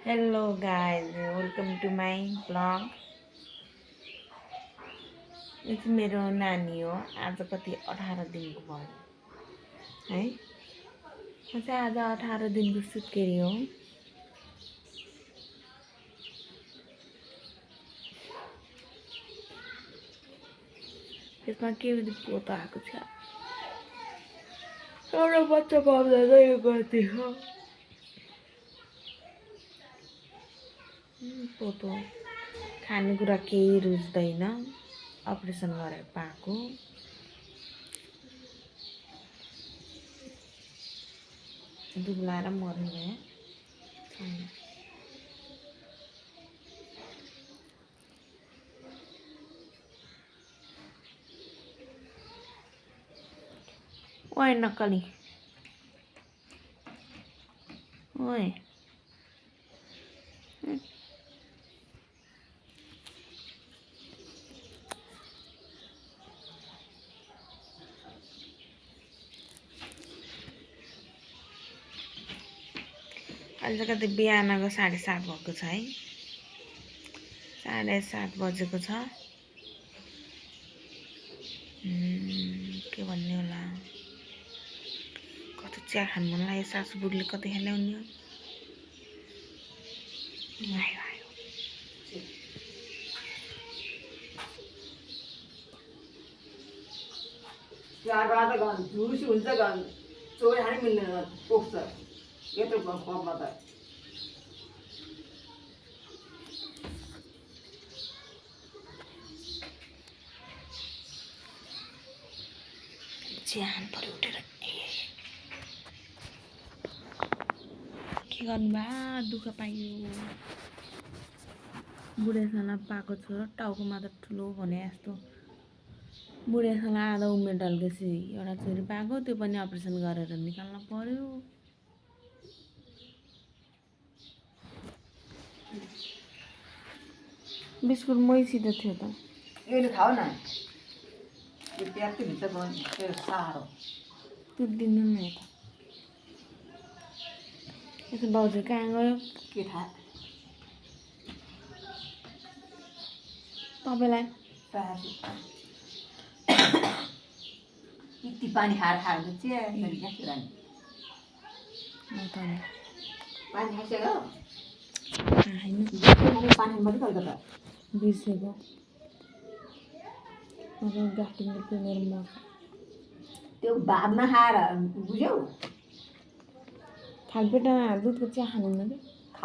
Hello guys, welcome to my vlog. यो चाहिँ मेरो नानी हो। आज कति 18 दिनको भयो है। म चाहिँ आज 18 दिनको सुत्केरी हो। त्यसमा के पोतो आएको छ। एउटा बच्चा पाउँदा चाहिँ यो गर्थ्यो हो। पोतो खानेकुरा केही रुच्दैन। अपरेसन गरेर पाएको। दुब्लाएर मर्नु भयो। ओए नक्कली ओए अहिले कति बिहानको 7:30 भएको छ है। 7:30 बजेको छ। के भन्ने होला। कति चिया खानु मन लाग्यो। सासु बुढीले कति ल्याउने हो। चार बार गन जुस हुन्छ गन चोय हानि मिल्दैन पोख्छ यत्रो कपमा त चिया पऱ्यो उठेर। के गर्नु बा दुःख पाइयो। बुढेसला पाएको छोरो टाउकोमा त ठुलो भने जस्तो। बुढेसला आधा उमेर ढल्केपछि एउटा छोरी पाएको। त्यो पनि अपरेसन गरेर निकाल्न पर्यो। बिस्कुट मैसित थियो त। यो खाऊ न यो प्याजको भित्र गन त्यो सारो त्यो दिनु न यता। यसो बाउजू कहाँ गयो के थाहा तपाईँलाई यति पानी खाएर चाहिँ क्या खाने पानी खाइसक्यो पानी मात्रै कल्कत्ता बिर्सेको ग्यास्ट्रिकले पेलेर मर्छ। त्यो भात नखाएर बुझ्यौ। खालपेटमा दुधको चिया खानु हुँदैन।